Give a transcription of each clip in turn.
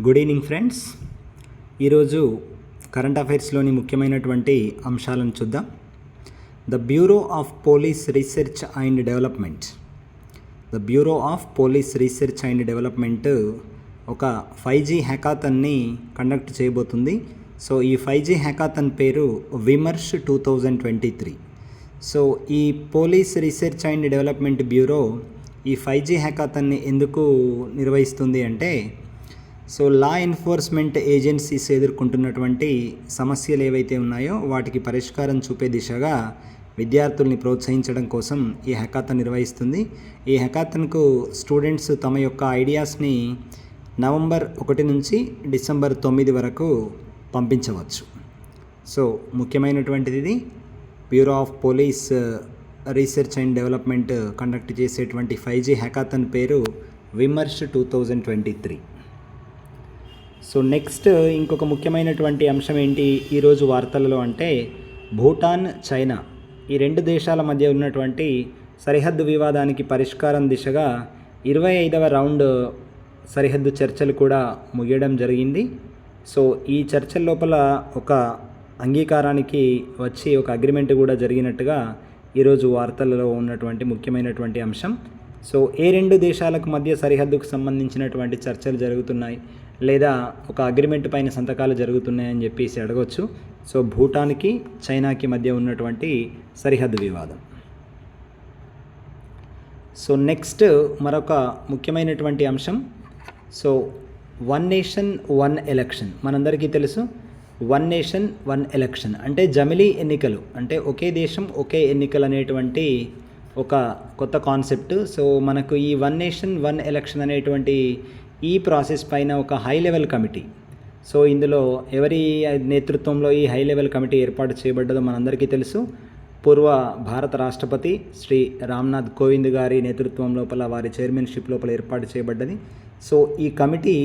Good evening friends. ఈరోజు current అఫైర్స్లోని ముఖ్యమైనటువంటి అంశాలను చూద్దాం. The bureau of police research and development ఒక 5G హ్యాకాథన్ని కండక్ట్ చేయబోతుంది. సో ఈ 5G హ్యాకాథన్ పేరు విమర్శ్ 2023. సో ఈ police research and development bureau ఈ 5G హ్యాకాథన్ని ఎందుకు నిర్వహిస్తుంది అంటే, సో లా ఎన్ఫోర్స్మెంట్ ఏజెన్సీస్ ఎదుర్కొంటున్నటువంటి సమస్యలు ఏవైతే ఉన్నాయో వాటికి పరిష్కారం చూపే దిశగా విద్యార్థుల్ని ప్రోత్సహించడం కోసం ఈ హ్యాకాథన్ నిర్వహిస్తుంది. ఈ హ్యాకాథన్కు స్టూడెంట్స్ తమ యొక్క ఐడియాస్ని నవంబర్ 1 నుంచి డిసెంబర్ 9 వరకు పంపించవచ్చు. సో ముఖ్యమైనటువంటిది ఇది. Bureau of police research and development conduct చేసేటువంటి 5G హ్యాకాథన్ పేరు విమర్శ్ 2023. సో నెక్స్ట్ ఇంకొక ముఖ్యమైనటువంటి అంశం ఏంటి ఈరోజు వార్తలలో అంటే, భూటాన్, చైనా ఈ రెండు దేశాల మధ్య ఉన్నటువంటి సరిహద్దు వివాదానికి పరిష్కారం దిశగా 25వ రౌండ్ సరిహద్దు చర్చలు కూడా ముగియడం జరిగింది. సో ఈ చర్చల లోపల ఒక అంగీకారానికి వచ్చి ఒక అగ్రిమెంట్ కూడా జరిగినట్టుగా ఈరోజు వార్తలలో ఉన్నటువంటి ముఖ్యమైనటువంటి అంశం. సో ఏ రెండు దేశాలకు మధ్య సరిహద్దుకు సంబంధించినటువంటి చర్చలు జరుగుతున్నాయి లేదా ఒక అగ్రిమెంట్ పైన సంతకాలు జరుగుతున్నాయని చెప్పేసి అడగవచ్చు. సో భూటాన్కి, చైనాకి మధ్య ఉన్నటువంటి సరిహద్దు వివాదం. సో నెక్స్ట్ మరొక ముఖ్యమైనటువంటి అంశం, సో 1 నేషన్ 1 ఎలక్షన్. మనందరికీ తెలుసు, 1 నేషన్ 1 ఎలక్షన్ అంటే జమిలీ ఎన్నికలు, అంటే ఒకే దేశం ఒకే ఎన్నికలు అనేటువంటి ఒక కొత్త కాన్సెప్ట్. సో మనకు ఈ 1 నేషన్ 1 ఎలక్షన్ అనేటువంటి ఈ ప్రాసెస్ పైన ఒక హై లెవెల్ కమిటీ, సో ఇందులో ఎవరి నేతృత్వంలో ఈ హై లెవెల్ కమిటీ ఏర్పాటు చేయబడ్డదో మనందరికీ తెలుసు. పూర్వ భారత రాష్ట్రపతి శ్రీ రామ్నాథ్ కోవింద్ గారి నేతృత్వం లోపల, వారి చైర్మన్షిప్ లోపల ఏర్పాటు చేయబడ్డది. సో ఈ కమిటీ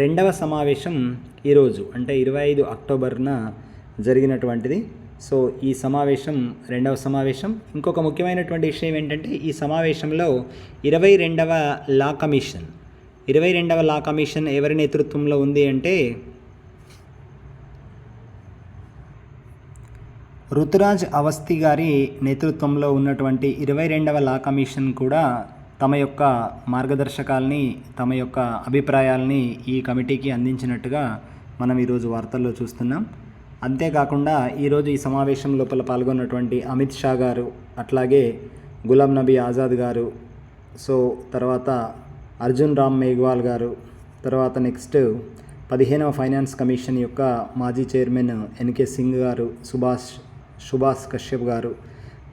2వ సమావేశం ఈరోజు అంటే 25 అక్టోబర్న జరిగినటువంటిది. సో ఈ సమావేశం 2వ సమావేశం. ఇంకొక ముఖ్యమైనటువంటి విషయం ఏంటంటే, ఈ సమావేశంలో 22వ లా కమిషన్ ఎవరి నేతృత్వంలో ఉంది అంటే, రుతురాజ్ అవస్థి గారి నేతృత్వంలో ఉన్నటువంటి 22వ లా కమిషన్ కూడా తమ యొక్క మార్గదర్శకాలని, తమ యొక్క అభిప్రాయాలని ఈ కమిటీకి అందించినట్టుగా మనం ఈరోజు వార్తల్లో చూస్తున్నాం. అంతేకాకుండా ఈరోజు ఈ సమావేశం లోపల పాల్గొన్నటువంటి అమిత్ షా గారు, అట్లాగే గులాం నబీ ఆజాద్ గారు, సో తర్వాత అర్జున్ రామ్ మేఘ్వాల్ గారు, తర్వాత నెక్స్ట్ 15వ ఫైనాన్స్ కమిషన్ యొక్క మాజీ చైర్మన్ ఎన్కే సింగ్ గారు, సుభాష్ కశ్యప్ గారు,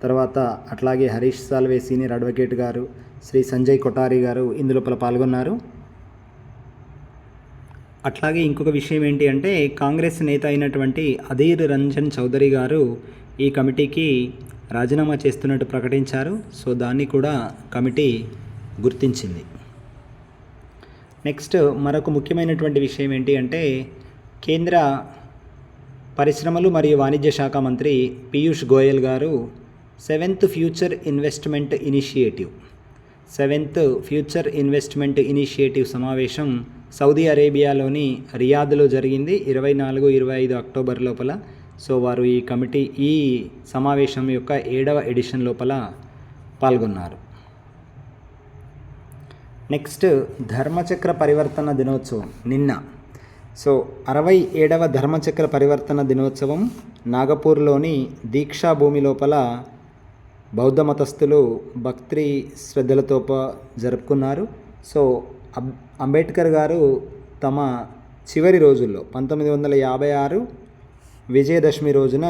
తర్వాత అట్లాగే హరీష్ సాల్వే సీనియర్ అడ్వకేట్ గారు, శ్రీ సంజయ్ కొఠారి గారు ఇందులోపల పాల్గొన్నారు. అట్లాగే ఇంకొక విషయం ఏంటి అంటే, కాంగ్రెస్ నేత అయినటువంటి అధీర్ రంజన్ చౌదరి గారు ఈ కమిటీకి రాజీనామా చేస్తున్నట్టు ప్రకటించారు. సో దాన్ని కూడా కమిటీ గుర్తించింది. నెక్స్ట్ మరొక ముఖ్యమైనటువంటి విషయం ఏంటి అంటే, కేంద్ర పరిశ్రమలు మరియు వాణిజ్య శాఖ మంత్రి పీయూష్ గోయల్ గారు 7th ఫ్యూచర్ ఇన్వెస్ట్మెంట్ ఇనిషియేటివ్ సమావేశం సౌదీ అరేబియాలోని రియాద్లో జరిగింది 24-25 అక్టోబర్ లోపల. సో వారు ఈ సమావేశం యొక్క 7వ ఎడిషన్ లోపల పాల్గొన్నారు. నెక్స్ట్ ధర్మచక్ర పరివర్తన దినోత్సవం నిన్న. సో 67వ ధర్మచక్ర పరివర్తన దినోత్సవం నాగపూర్లోని దీక్షా భూమి లోపల బౌద్ధ మతస్థులు భక్తి శ్రద్ధలతో జరుపుకున్నారు. సో అంబేద్కర్ గారు తమ చివరి రోజుల్లో 1956 విజయదశమి రోజున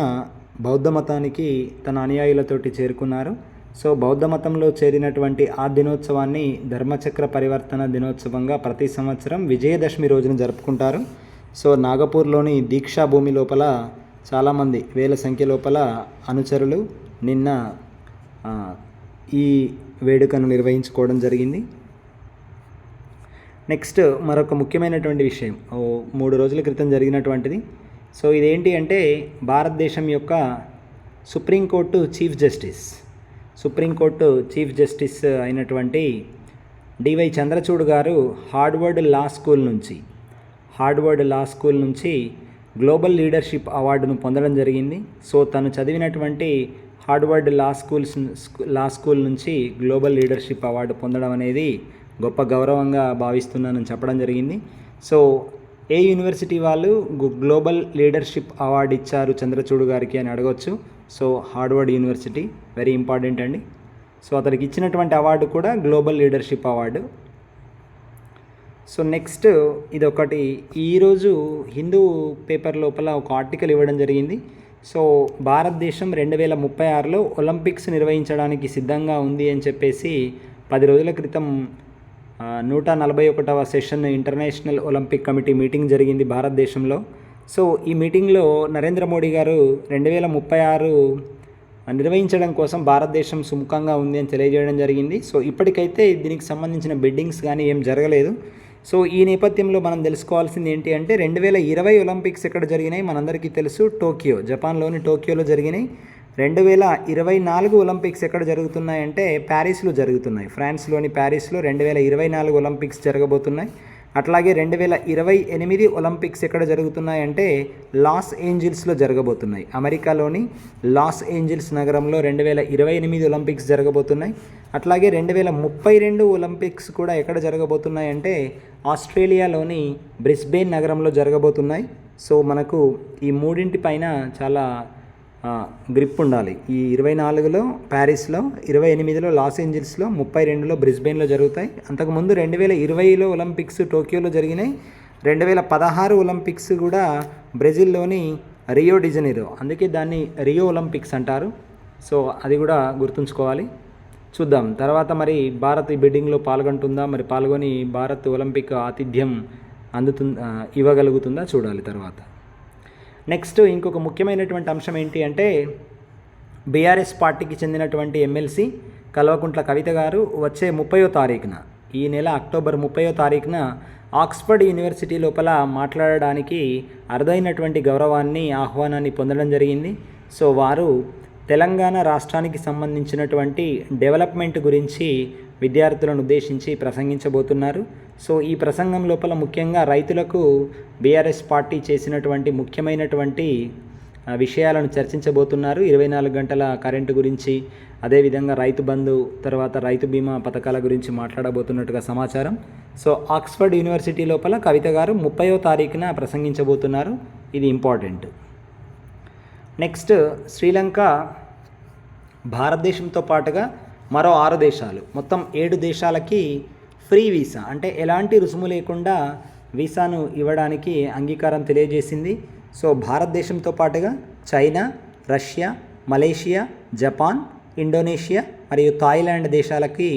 బౌద్ధ మతానికి తన అనుయాయులతోటి చేరుకున్నారు. సో బౌద్ధ మతంలో చేరినటువంటి ఆ దినోత్సవాన్ని ధర్మచక్ర పరివర్తన దినోత్సవంగా ప్రతి సంవత్సరం విజయదశమి రోజున జరుపుకుంటారు. సో నాగపూర్లోని దీక్షా భూమి లోపల చాలామంది వేల సంఖ్య లోపల అనుచరులు నిన్న ఈ వేడుకను నిర్వహించుకోవడం జరిగింది. నెక్స్ట్ మరొక ముఖ్యమైనటువంటి విషయం 3 రోజుల క్రితం జరిగినటువంటిది. సో ఇదేంటి అంటే, భారతదేశం యొక్క సుప్రీంకోర్టు చీఫ్ జస్టిస్ అయినటువంటి డివై చంద్రచూడ్ గారు హార్వర్డ్ లా స్కూల్ నుంచి హార్వర్డ్ లా స్కూల్ నుంచి గ్లోబల్ లీడర్షిప్ అవార్డును పొందడం జరిగింది. సో తను చదివినటువంటి హార్వర్డ్ లా స్కూల్ నుంచి గ్లోబల్ లీడర్షిప్ అవార్డు పొందడం అనేది గొప్ప గౌరవంగా భావిస్తున్నానని చెప్పడం జరిగింది. సో ఏ యూనివర్సిటీ వాళ్ళు గ్లోబల్ లీడర్షిప్ అవార్డు ఇచ్చారు చంద్రచూడ్ గారికి అని అడగవచ్చు. So Harvard university very important అండి. సో అతనికి ఇచ్చినటువంటి అవార్డు కూడా global leadership award. So next ఇదొకటి, ఈరోజు హిందూ పేపర్ లోపల ఒక ఆర్టికల్ ఇవ్వడం జరిగింది. సో భారతదేశం 2036లో ఒలింపిక్స్ నిర్వహించడానికి సిద్ధంగా ఉంది అని చెప్పేసి 10 రోజుల క్రితం 141వ session international Olympic committee meeting జరిగింది భారతదేశంలో. సో ఈ మీటింగ్లో నరేంద్ర మోడీ గారు 2036 నిర్వహించడం కోసం భారతదేశం సుముఖంగా ఉంది అని తెలియజేయడం జరిగింది. సో ఇప్పటికైతే దీనికి సంబంధించిన బిడ్డింగ్స్ కానీ ఏం జరగలేదు. సో ఈ నేపథ్యంలో మనం తెలుసుకోవాల్సింది ఏంటి అంటే 2020 ఒలింపిక్స్ ఎక్కడ జరిగినాయి మనందరికీ తెలుసు, టోక్యో, జపాన్లోని టోక్యోలో జరిగినాయి. 2024 ఒలింపిక్స్ ఎక్కడ జరుగుతున్నాయంటే ప్యారిస్లో జరుగుతున్నాయి, ఫ్రాన్స్లోని ప్యారిస్లో 2024 ఒలింపిక్స్ జరగబోతున్నాయి. అట్లాగే 2028 ఒలింపిక్స్ ఎక్కడ జరుగుతున్నాయంటే లాస్ ఏంజిల్స్లో జరగబోతున్నాయి, అమెరికాలోని లాస్ ఏంజిల్స్ నగరంలో 2028 ఒలింపిక్స్ జరగబోతున్నాయి. అట్లాగే 2032 ఒలింపిక్స్ కూడా ఎక్కడ జరగబోతున్నాయంటే ఆస్ట్రేలియాలోని బ్రిస్బేన్ నగరంలో జరగబోతున్నాయి. సో మనకు ఈ మూడింటి పైన చాలా గ్రిప్ ఉండాలి. ఈ 24లో ప్యారిస్లో, 28లో లాస్ ఏంజిల్స్లో, 32లో బ్రిస్బేన్లో జరుగుతాయి. అంతకుముందు 2020లో ఒలింపిక్స్ టోక్యోలో జరిగినాయి. 2016 ఒలింపిక్స్ కూడా బ్రెజిల్లోని రియో డిజనీరో, అందుకే దాన్ని రియో ఒలింపిక్స్ అంటారు. సో అది కూడా గుర్తుంచుకోవాలి. చూద్దాం తర్వాత మరి భారత్ ఈ బిడ్డింగ్లో పాల్గొంటుందా, మరి పాల్గొని భారత్ ఒలింపిక్ ఆతిథ్యం ఇవ్వగలుగుతుందా చూడాలి తర్వాత. నెక్స్ట్ ఇంకొక ముఖ్యమైనటువంటి అంశం ఏంటి అంటే బీఆర్ఎస్ పార్టీకి చెందినటువంటి ఎమ్మెల్సీ కల్వకుంట్ల కవిత గారు వచ్చే 30వ తారీఖున, ఈ నెల అక్టోబర్ 30వ తారీఖున ఆక్స్ఫర్డ్ యూనివర్సిటీ లోపల మాట్లాడడానికి అరుదైనటువంటి గౌరవాన్ని, ఆహ్వానాన్ని పొందడం జరిగింది. సో వారు తెలంగాణ రాష్ట్రానికి సంబంధించినటువంటి డెవలప్మెంట్ గురించి విద్యార్థులను ఉద్దేశించి ప్రసంగించబోతున్నారు. సో ఈ ప్రసంగం లోపల ముఖ్యంగా రైతులకు బీఆర్ఎస్ పార్టీ చేసినటువంటి ముఖ్యమైనటువంటి విషయాలను చర్చించబోతున్నారు. 24 గంటల కరెంటు గురించి, అదేవిధంగా రైతు బంధు, తర్వాత రైతు బీమా పథకాల గురించి మాట్లాడబోతున్నట్టుగా సమాచారం. సో ఆక్స్ఫర్డ్ యూనివర్సిటీ లోపల కవిత గారు 30వ తారీఖున ప్రసంగించబోతున్నారు. ఇది ఇంపార్టెంట్. నెక్స్ట్ శ్రీలంక భారతదేశంతో పాటుగా మరో 6 దేశాలు, మొత్తం 7 దేశాలకి ఫ్రీ వీసా అంటే ఎలాంటి రుసుము లేకుండా వీసాను ఇవ్వడానికి అంగీకారం తెలియజేసింది. సో భారతదేశంతో పాటుగా China, Russia, Malaysia, Japan, Indonesia మరియు థాయిలాండ్ దేశాలకి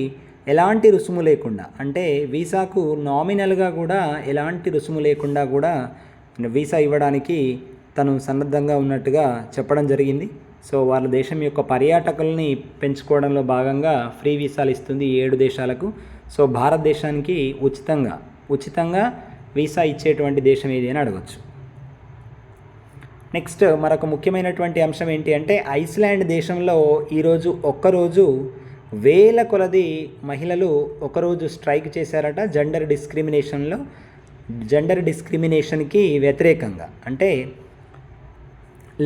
ఎలాంటి రుసుము లేకుండా, అంటే వీసాకు నామినల్గా కూడా ఎలాంటి రుసుము లేకుండా కూడా వీసా ఇవ్వడానికి తను సన్నద్ధంగా ఉన్నట్టుగా చెప్పడం జరిగింది. సో వాళ్ళ దేశం యొక్క పర్యాటకుల్ని పెంచుకోవడంలో భాగంగా ఫ్రీ వీసాలు ఇస్తుంది 7 దేశాలకు. సో భారతదేశానికి ఉచితంగా వీసా ఇచ్చేటువంటి దేశం ఏది అని అడగచ్చు. నెక్స్ట్ మరొక ముఖ్యమైనటువంటి అంశం ఏంటి అంటే ఐస్లాండ్ దేశంలో ఈరోజు ఒక్కరోజు వేల కొలది మహిళలు ఒకరోజు స్ట్రైక్ చేశారట జెండర్ డిస్క్రిమినేషన్కి వ్యతిరేకంగా, అంటే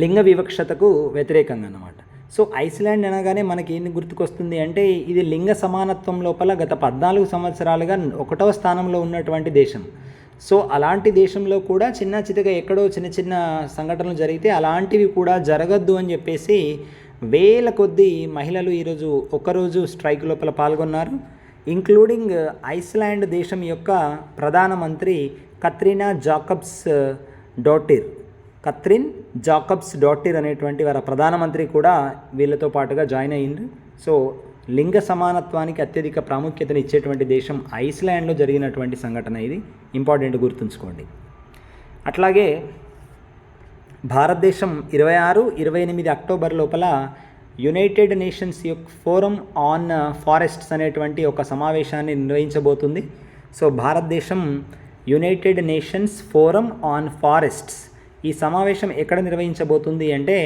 లింగ వివక్షతకు వ్యతిరేకంగా అన్నమాట. సో ఐస్లాండ్ అనగానే మనకి ఏంది గుర్తుకొస్తుంది అంటే ఇది లింగ సమానత్వం లోపల గత 14 సంవత్సరాలుగా 1వ స్థానంలో ఉన్నటువంటి దేశం. సో అలాంటి దేశంలో కూడా చిన్నగా ఎక్కడో చిన్న సంఘటనలు జరిగితే అలాంటివి కూడా జరగద్దు అని చెప్పేసి వేల కొద్దీ మహిళలు ఈరోజు ఒకరోజు స్ట్రైక్ లోపల పాల్గొన్నారు. ఇంక్లూడింగ్ ఐస్లాండ్ దేశం యొక్క ప్రధానమంత్రి కత్రిన్ జాకబ్స్ డాటిర్ అనేటువంటి వారి ప్రధానమంత్రి కూడా వీళ్ళతో పాటుగా జాయిన్ అయ్యింది. సో లింగ సమానత్వానికి అత్యధిక ప్రాముఖ్యతను ఇచ్చేటువంటి దేశం ఐస్లాండ్లో జరిగినటువంటి సంఘటన, ఇది ఇంపార్టెంట్ గుర్తుంచుకోండి. అట్లాగే భారతదేశం 26-28 అక్టోబర్ లోపల యునైటెడ్ నేషన్స్ యొక్క ఫోరం ఆన్ ఫారెస్ట్స్ అనేటువంటి ఒక సమావేశాన్ని నిర్వహించబోతుంది. సో భారతదేశం United nations forum on forests ఈ సమావేశం ఎక్కడ నిర్వహించబోతుంది అంటే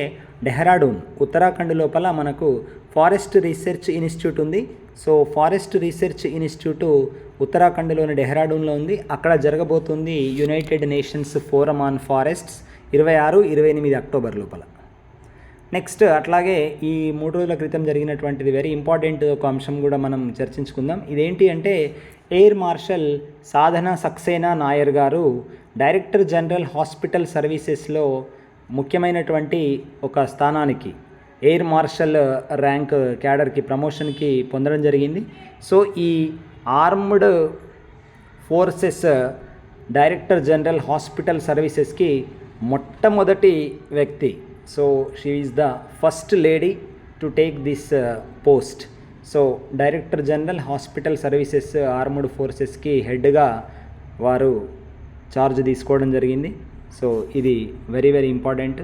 డెహ్రాడూన్, ఉత్తరాఖండ్ లోపల మనకు ఫారెస్ట్ రీసెర్చ్ ఇన్స్టిట్యూట్ ఉంది. సో ఫారెస్ట్ రీసెర్చ్ ఇన్స్టిట్యూట్ ఉత్తరాఖండ్లోని డెహ్రాడూన్లో ఉంది. అక్కడ జరగబోతుంది United nations forum on forests 26-28 October లోపల. నెక్స్ట్ అట్లాగే ఈ 3 రోజుల క్రితం జరిగినటువంటిది వెరీ ఇంపార్టెంట్ ఒక అంశం కూడా మనం చర్చించుకుందాం. ఇదేంటి అంటే ఎయిర్ మార్షల్ సాధన సక్సేనా నాయర్ గారు డైరెక్టర్ జనరల్ హాస్పిటల్ సర్వీసెస్లో ముఖ్యమైనటువంటి ఒక స్థానానికి ఎయిర్ మార్షల్ ర్యాంక్ క్యాడర్కి ప్రమోషన్కి పొందడం జరిగింది. సో ఈ armed forces director general hospital సర్వీసెస్కి మొట్టమొదటి వ్యక్తి. So she is the first lady to take this post. So director general hospital services armed ఫోర్సెస్కి హెడ్గా వారు చార్జ్ తీసుకోవడం జరిగింది. సో ఇది వెరీ వెరీ ఇంపార్టెంట్.